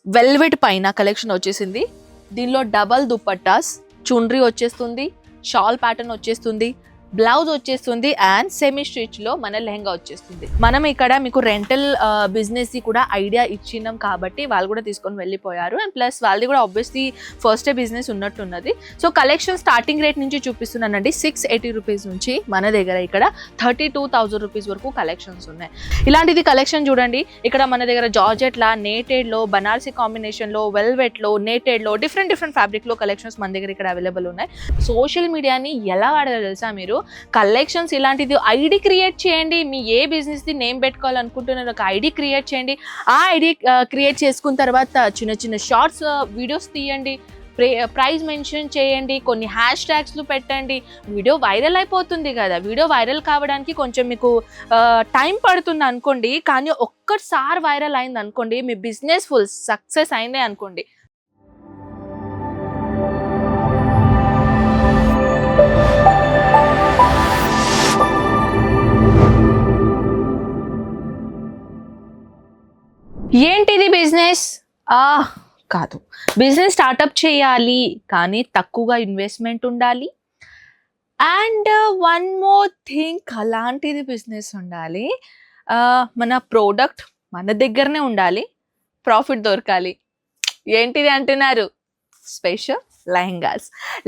Velvet పైన collection వచ్చేసింది. దీనిలో డబల్ దుపట్టాస్, చుండ్రీ వచ్చేస్తుంది, షాల్ ప్యాటర్న్ వచ్చేస్తుంది, బ్లౌజ్ వచ్చేస్తుంది అండ్ సెమీ స్టిచ్ లో మన లెహంగా వచ్చేస్తుంది. మనం ఇక్కడ మీకు రెంటల్ బిజినెస్ కూడా ఐడియా ఇచ్చినాం కాబట్టి వాళ్ళు కూడా తీసుకొని వెళ్ళిపోయారు. అండ్ ప్లస్ వాళ్ళది కూడా ఆబ్వియస్లీ ఫస్ట్ డే బిజినెస్ ఉన్నట్టున్నది. సో కలెక్షన్ స్టార్టింగ్ రేట్ నుంచి చూపిస్తున్నానండి. 680 రూపీస్ నుంచి మన దగ్గర ఇక్కడ 32,000 రూపీస్ వరకు కలెక్షన్స్ ఉన్నాయి. ఇలాంటిది కలెక్షన్ చూడండి. ఇక్కడ మన దగ్గర జార్జెట్ లా, నేటెడ్ లో, బనారసీ కాంబినేషన్ లో, వెల్వెట్ లో, నేటెడ్ లో, డిఫరెంట్ ఫ్యాబ్రిక్ లో కలెక్షన్స్ మన దగ్గర ఇక్కడ అవైలబుల్ ఉన్నాయి. సోషల్ మీడియాని ఎలా వాడాలో తెలుసా మీరు? కలెక్షన్స్ ఇలాంటిది ఐడి క్రియేట్ చేయండి. మీ ఏ బిజినెస్ ది నేమ్ పెట్టుకోవాలనుకుంటున్నారు ఒక ఐడి క్రియేట్ చేయండి. ఆ ఐడి క్రియేట్ చేసుకున్న తర్వాత చిన్న షార్ట్స్ వీడియోస్ తీయండి, ప్రైస్ మెన్షన్ చేయండి, కొన్ని హ్యాష్ ట్యాగ్స్లు పెట్టండి. వీడియో వైరల్ అయిపోతుంది కదా. వీడియో వైరల్ కావడానికి కొంచెం మీకు టైం పడుతుంది అనుకోండి, కానీ ఒక్కసారి వైరల్ అయింది అనుకోండి, మీ బిజినెస్ ఫుల్ సక్సెస్ అయిందే అనుకోండి. ఏంటిది బిజినెస్? కాదు, బిజినెస్ స్టార్టప్ చేయాలి కానీ తక్కువగా ఇన్వెస్ట్మెంట్ ఉండాలి. అండ్ వన్ మోర్ థింగ్, అలాంటిది బిజినెస్ ఉండాలి. మన ప్రోడక్ట్ మన దగ్గరనే ఉండాలి, ప్రాఫిట్ దొరకాలి. ఏంటిది అంటున్నారు? స్పెషల్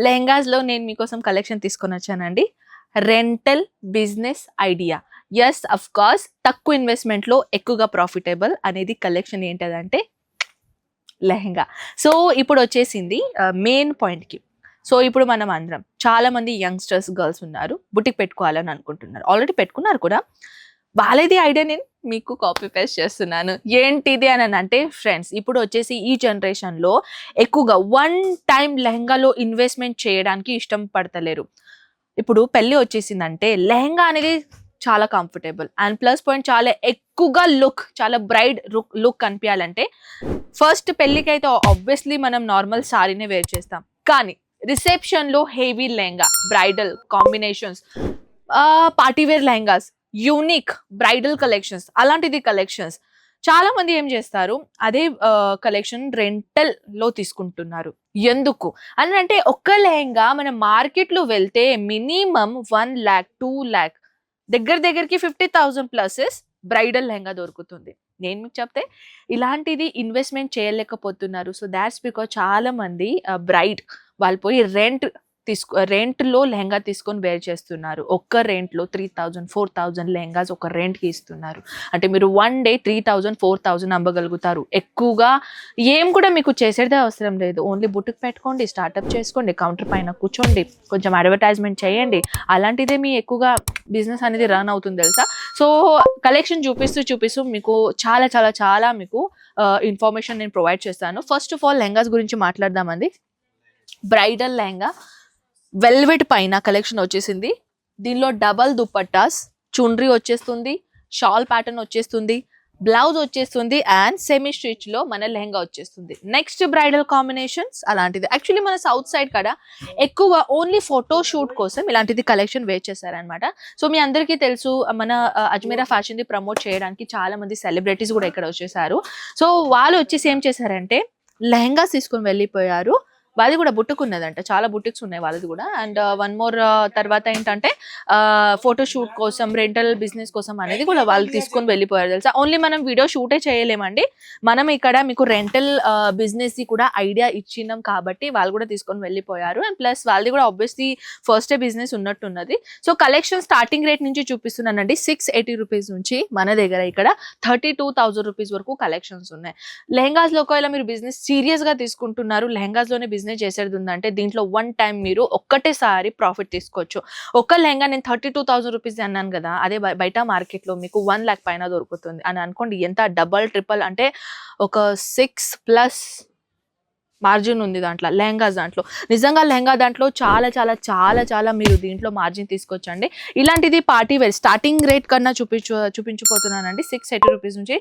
లెహంగాస్లో నేను మీకోసం కలెక్షన్ తీసుకొని వచ్చానండి. Rental business idea. Yes, of course తక్కువ ఇన్వెస్ట్మెంట్లో ఎక్కువగా ప్రాఫిటబుల్ అనేది కలెక్షన్ ఏంటంటే లెహంగా. సో ఇప్పుడు వచ్చేసింది మెయిన్ పాయింట్కి. సో ఇప్పుడు మనం అందరం చాలా మంది యంగ్స్టర్స్, గర్ల్స్ ఉన్నారు, బుటిక్ పెట్టుకోవాలని అనుకుంటున్నారు, ఆల్రెడీ పెట్టుకున్నారు కూడా. వాళ్ళది ఐడియా నేను మీకు కాపీ పేస్ట్ చేస్తున్నాను. ఏంటిది అని అంటే ఫ్రెండ్స్, ఇప్పుడు వచ్చేసి ఈ జనరేషన్లో ఎక్కువగా వన్ టైం లెహంగాలో ఇన్వెస్ట్మెంట్ చేయడానికి ఇష్టం పడతలేరు. ఇప్పుడు పెళ్ళి వచ్చేసిందంటే లెహంగా అనేది చాలా కంఫర్టబుల్ అండ్ ప్లస్ పాయింట్ చాలా ఎక్కువగా చాలా బ్రైడ్ లుక్ కనిపించాలంటే ఫస్ట్ పెళ్ళికి అయితే ఆబ్వియస్లీ మనం నార్మల్ సారీనే వేర్ చేస్తాం. కానీ రిసెప్షన్లో heavy lehenga, bridal combinations, partywear lehengas, unique bridal collections, అలాంటిది కలెక్షన్స్ చాలా మంది ఏం చేస్తారు, అదే కలెక్షన్ రెంటల్ లో తీసుకుంటున్నారు. ఎందుకు అని అంటే ఒక్క లెహంగా మన మార్కెట్లో వెళ్తే మినిమం 1 lakh 2 lakh దగ్గరికి 50,000 ప్లసెస్ బ్రైడల్ లెహంగా దొరుకుతుంది. నేను మీకు చెప్తే ఇలాంటిది ఇన్వెస్ట్మెంట్ చేయలేకపోతున్నారు. సో దాట్స్ బికాజ్ చాలా మంది బ్రైడ్ వాళ్ళు పోయి రెంట్లో లెహంగా తీసుకొని వేర్ చేస్తున్నారు. ఒక్క రెంట్లో 3,000 4,000 లెహంగాస్ ఒక రెంట్కి ఇస్తున్నారు. అంటే మీరు 1 day 3,000 4,000 అమ్మగలుగుతారు. ఎక్కువగా ఏం కూడా మీకు చేసేదే అవసరం లేదు. ఓన్లీ బుటిక్ పెట్టుకోండి, స్టార్ట్అప్ చేసుకోండి, కౌంటర్ పైన కూర్చోండి, కొంచెం అడ్వర్టైజ్మెంట్ చేయండి. అలాంటిదే మీ ఎక్కువగా బిజినెస్ అనేది రన్ అవుతుంది తెలుసా. సో కలెక్షన్ చూపిస్తూ మీకు చాలా మీకు ఇన్ఫర్మేషన్ నేను ప్రొవైడ్ చేస్తాను. ఫస్ట్ ఆఫ్ ఆల్ లెహంగాస్ గురించి మాట్లాడదామండి. బ్రైడల్ లెహంగా వెల్వెట్ పైన కలెక్షన్ వచ్చేసింది. దీనిలో డబల్ దుపట్టాస్, చుండ్రీ వచ్చేస్తుంది, షాల్ ప్యాటర్న్ వచ్చేస్తుంది, బ్లౌజ్ వచ్చేస్తుంది అండ్ సెమీ స్టిచ్ లో మన లెహంగా వచ్చేస్తుంది. నెక్స్ట్ బ్రైడల్ కాంబినేషన్స్ అలాంటిది. యాక్చువల్లీ మన సౌత్ సైడ్ కదా ఎక్కువ ఓన్లీ ఫోటో షూట్ కోసం ఇలాంటిది కలెక్షన్ వేర్ చేశారనమాట. సో మీ అందరికీ తెలుసు, మన అజ్మీరా ఫ్యాషన్ ది ప్రమోట్ చేయడానికి చాలా మంది సెలబ్రిటీస్ కూడా ఇక్కడ వచ్చేసారు. సో వాళ్ళు వచ్చేసి ఏం చేశారంటే లెహంగాస్ తీసుకొని వెళ్ళిపోయారు. వాళ్ళది కూడా బుటిక్ ఉన్నదంట, చాలా బుటిక్స్ ఉన్నాయి వాళ్ళది కూడా. అండ్ వన్ మోర్ తర్వాత ఏంటంటే ఫోటో షూట్ కోసం, రెంటల్ బిజినెస్ కోసం అనేది కూడా వాళ్ళు తీసుకొని వెళ్ళిపోయారు తెలుసా. ఓన్లీ మనం వీడియో షూటే చేయలేమండి, మనం ఇక్కడ మీకు రెంటల్ బిజినెస్ కూడా ఐడియా ఇచ్చినాం కాబట్టి వాళ్ళు కూడా తీసుకొని వెళ్ళిపోయారు. అండ్ ప్లస్ వాళ్ళది కూడా ఆబ్వియస్లీ ఫస్ట్ డే బిజినెస్ ఉన్నట్టున్నది. సో కలెక్షన్ స్టార్టింగ్ రేట్ నుంచి చూపిస్తున్నానండి. 680 రూపీస్ నుంచి మన దగ్గర ఇక్కడ 32,000 రూపీస్ వరకు కలెక్షన్స్ ఉన్నాయి. లెహంగాస్లో ఒకవేళ మీరు బిజినెస్ సీరియస్ గా తీసుకుంటున్నారు, లెహంగాస్లోనే బిజినెస్ చేసేది ఉందంటే దీంట్లో వన్ టైం మీరు ఒక్కటేసారి ప్రాఫిట్ తీసుకోవచ్చు. ఒక్క లెహంగా నేను 32,000 రూపీస్ అన్నాను కదా, అదే బయట మార్కెట్ లో మీకు 1 lakh పైన దొరుకుతుంది అని అనుకోండి. ఎంత డబల్ ట్రిపుల్ అంటే ఒక 6+ మార్జిన్ ఉంది దాంట్లో, లెహంగాస్ దాంట్లో. నిజంగా లెహంగా దాంట్లో చాలా చాలా చాలా చాలా మీరు దీంట్లో మార్జిన్ తీసుకోవచ్చండి. ఇలాంటిది పార్టీ వేర్ స్టార్టింగ్ రేట్ కన్నా చూపించిపోతున్నానండి. 680 రూపీస్ నుంచి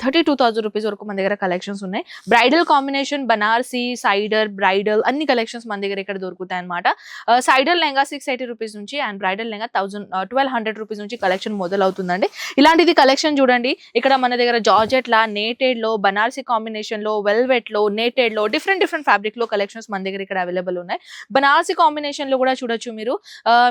32,000 రూపీస్ వరకు మన దగ్గర కలెక్షన్స్ ఉన్నాయి. Bridal combination Banarasi, cider, bridal అన్ని కలెక్షన్స్ మన దగ్గర ఇక్కడ దొరుకుతాయి అనమాట. సైడర్ లెహంగా 680 రూపీస్ నుంచి అండ్ బ్రైడల్ లెహంగా 1200 రూపీస్ నుంచి కలెక్షన్ మొదలవుతుందండి. ఇలాంటిది కలెక్షన్ చూడండి. ఇక్కడ మన దగ్గర జార్జెట్ లా, నేటెడ్ లో, బనారసి కాంబినేషన్ లో, వెల్వెట్ లో, నేటెడ్ లో డిఫరెంట్ ఫ్యాబ్రిక్ లో కలెక్షన్స్ మన దగ్గర ఇక్కడ అవైలబుల్ ఉన్నాయి. బనారసి కాంబినేషన్ లో కూడా చూడొచ్చు మీరు.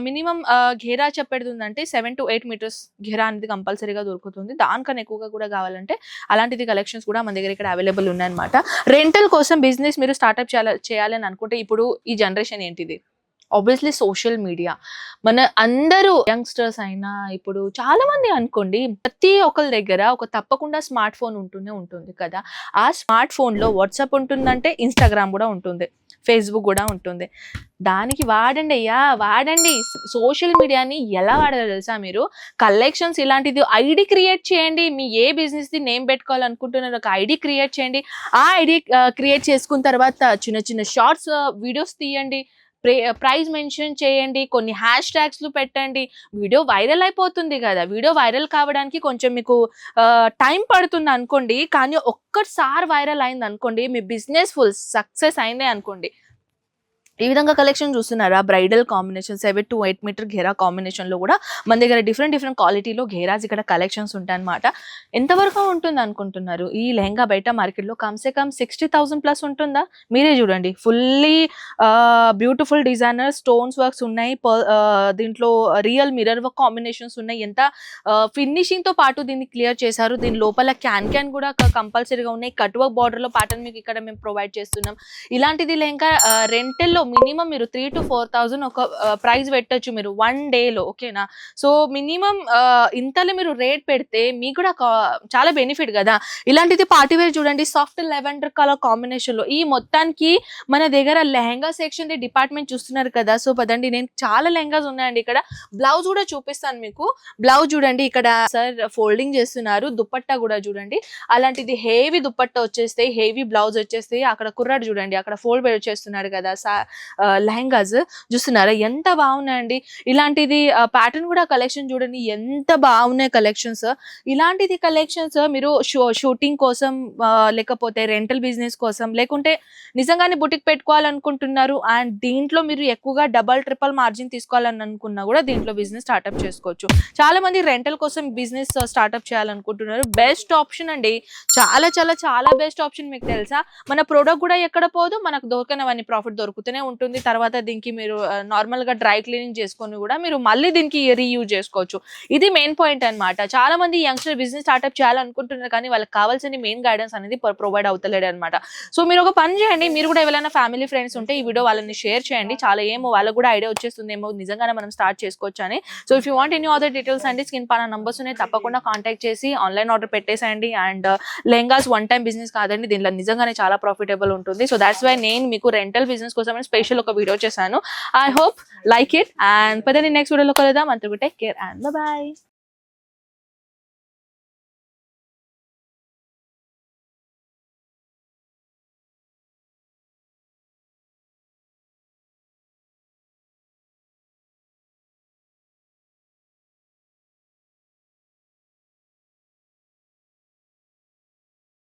మినిమం ఘేరా చెప్పేది ఉందంటే 7 to 8 మీటర్స్ ఘేరా అనేది కంపల్సరీగా దొరుకుతుంది. దానికన్నా ఎక్కువగా కూడా కావాలంటే అలాంటిది కలెక్షన్స్ కూడా మన దగ్గర ఇక్కడ అవైలబుల్ ఉన్నాయి అనమాట. రెంటల్ కోసం బిజినెస్ మీరు స్టార్ట్అప్ చేయాలని అనుకుంటే ఇప్పుడు ఈ జనరేషన్ ఏంటిది, ఆబ్వియస్లీ సోషల్ మీడియా. మన అందరూ యంగ్స్టర్స్ అయినా ఇప్పుడు చాలా మంది అనుకోండి, ప్రతి ఒక్కరి దగ్గర ఒక తప్పకుండా స్మార్ట్ ఫోన్ ఉంటూనే ఉంటుంది కదా. ఆ స్మార్ట్ ఫోన్ లో వాట్సాప్ ఉంటుందంటే ఇన్స్టాగ్రామ్ కూడా ఉంటుంది, ఫేస్బుక్ కూడా ఉంటుంది. దానికి వాడండి అయ్యా, వాడండి. సోషల్ మీడియాని ఎలా వాడాలో తెలుసా మీరు? కలెక్షన్స్ ఇలాంటిది ఐడి క్రియేట్ చేయండి. మీ ఏ బిజినెస్ ది నేమ్ పెట్టుకోవాలనుకుంటున్నారు ఒక ఐడి క్రియేట్ చేయండి. ఆ ఐడి క్రియేట్ చేసుకున్న తర్వాత చిన్న షార్ట్స్ వీడియోస్ తీయండి, ప్రైస్ మెన్షన్ చేయండి, కొన్ని హ్యాష్ ట్యాగ్స్లు పెట్టండి. వీడియో వైరల్ అయిపోతుంది కదా. వీడియో వైరల్ కావడానికి కొంచెం మీకు టైం పడుతుంది అనుకోండి, కానీ ఒక్కసారి వైరల్ అయింది అనుకోండి, మీ బిజినెస్ ఫుల్ సక్సెస్ అయిందే అనుకోండి. ఈ విధంగా కలెక్షన్ చూస్తున్నారా? బ్రైడల్ కాంబినేషన్ 7 to 8 మీటర్ ఘేరా కాంబినేషన్ లో కూడా మన దగ్గర డిఫరెంట్ క్వాలిటీలో ఘేరాస్ ఇక్కడ కలెక్షన్స్ ఉంటాయి అనమాట. ఎంతవరకు ఉంటుంది అనుకుంటున్నారు? ఈ లెహంగా బయట మార్కెట్ లో కమ్సే కమ్ 60,000 ప్లస్ ఉంటుందా? మీరే చూడండి. Fully beautiful designer stones works ఉన్నాయి. దీంట్లో రియల్ మిర్రర్ వర్క్ కాంబినేషన్స్ ఉన్నాయి. ఎంత ఫినిషింగ్ తో పాటు దీన్ని క్లియర్ చేశారు. దీని లోపల క్యాన్ కూడా కంపల్సరీగా ఉన్నాయి. కట్ వర్క్ బార్డర్ లో ప్యాటర్న్ మీకు ఇక్కడ మేము ప్రొవైడ్ చేస్తున్నాం. ఇలాంటిది లెహంగా రెంటల్లో మినిమం మీరు 3,000 to 4,000 ఒక ప్రైస్ పెట్టొచ్చు మీరు 1 డేలో. ఓకేనా? సో మినిమం ఇంతలో మీరు రేట్ పెడితే మీకు కూడా చాలా బెనిఫిట్ కదా. ఇలాంటిది పార్టీ వేర్ చూడండి, సాఫ్ట్ లెవెండర్ కలర్ కాంబినేషన్ లో. ఈ మొత్తానికి మన దగ్గర లెహంగా సెక్షన్ ది డిపార్ట్మెంట్ చూస్తున్నారు కదా. సో పదండి, నేను చాలా లెహంగాస్ ఉన్నాయండి ఇక్కడ. బ్లౌజ్ కూడా చూపిస్తాను మీకు. బ్లౌజ్ చూడండి, ఇక్కడ సార్ ఫోల్డింగ్ చేస్తున్నారు. దుపట్టా కూడా చూడండి, అలాంటిది హెవీ దుపట్టా వచ్చేస్తాయి, హెవీ బ్లౌజ్ వచ్చేస్తాయి. అక్కడ కుర్రాడు చూడండి, అక్కడ ఫోల్డ్ చేస్తున్నాడు కదా లెహంగాస్. చూస్తున్నారా ఎంత బాగున్నాయండి. ఇలాంటిది ప్యాటర్న్ కూడా కలెక్షన్ చూడండి ఎంత బాగున్నాయి కలెక్షన్స్. ఇలాంటిది కలెక్షన్స్ మీరు షూటింగ్ కోసం, లేకపోతే రెంటల్ బిజినెస్ కోసం, లేకుంటే నిజంగానే బుటిక్ పెట్టుకోవాలనుకుంటున్నారు అండ్ దీంట్లో మీరు ఎక్కువగా ట్రిపుల్ మార్జిన్ తీసుకోవాలని అనుకున్నా కూడా దీంట్లో బిజినెస్ స్టార్ట్అప్ చేసుకోవచ్చు. చాలా మంది రెంటల్ కోసం బిజినెస్ స్టార్ట్అప్ చేయాలనుకుంటున్నారు. బెస్ట్ ఆప్షన్ అండి, చాలా చాలా చాలా బెస్ట్ ఆప్షన్. మీకు తెలుసా, మన ప్రోడక్ట్ కూడా ఎక్కడ పోదు, మనకు దొరకనవన్నీ ప్రాఫిట్ దొరుకుతూనే ఉంటుంది. తర్వాత దీనికి మీరు నార్మల్ గా డ్రై క్లీనింగ్ చేసుకొని కూడా మీరు మళ్ళీ దీనికి రీయూజ్ చేసుకోవచ్చు. ఇది మెయిన్ పాయింట్ అనమాట. చాలా మంది యంగ్స్టర్ బిజినెస్ స్టార్ట్అప్ చేయాలనుకుంటున్నారు, కానీ వాళ్ళకి కావాల్సిన మెయిన్ గైడెన్స్ అనేది ప్రొవైడ్ అవుతలేడు అనమాట. సో మీరు ఒక పని చేయండి, మీరు కూడా ఎవరైనా ఫ్యామిలీ ఫ్రెండ్స్ ఉంటే ఈ వీడియో వాళ్ళని షేర్ చేయండి. చాలా ఏమో వాళ్ళకు కూడా ఐడియా వచ్చేస్తుందేమో నిజంగానే మనం స్టార్ట్ చేసుకోవచ్చు అని. So if you want any other details అండి, స్క్రీన్ పైన నంబర్స్ ఉన్నాయి, తప్పకుండా కాంటాక్ట్ చేసి ఆన్లైన్ ఆర్డర్ పెట్టేసేయండి. And lehengas one time business కాదండి, దీనిలో నిజంగానే చాలా ప్రాఫిటబుల్ ఉంటుంది. సో దాట్స్ వై నేను మీకు రెంటల్ బిజినెస్ కోసం స్పెషల్ ఒక వీడియో చేశాను. I hope like it and పదండి నెక్స్ట్ వీడియోలో కలుద్దాం. అంతవరకు టేక్ కేర్ అండ్ బై.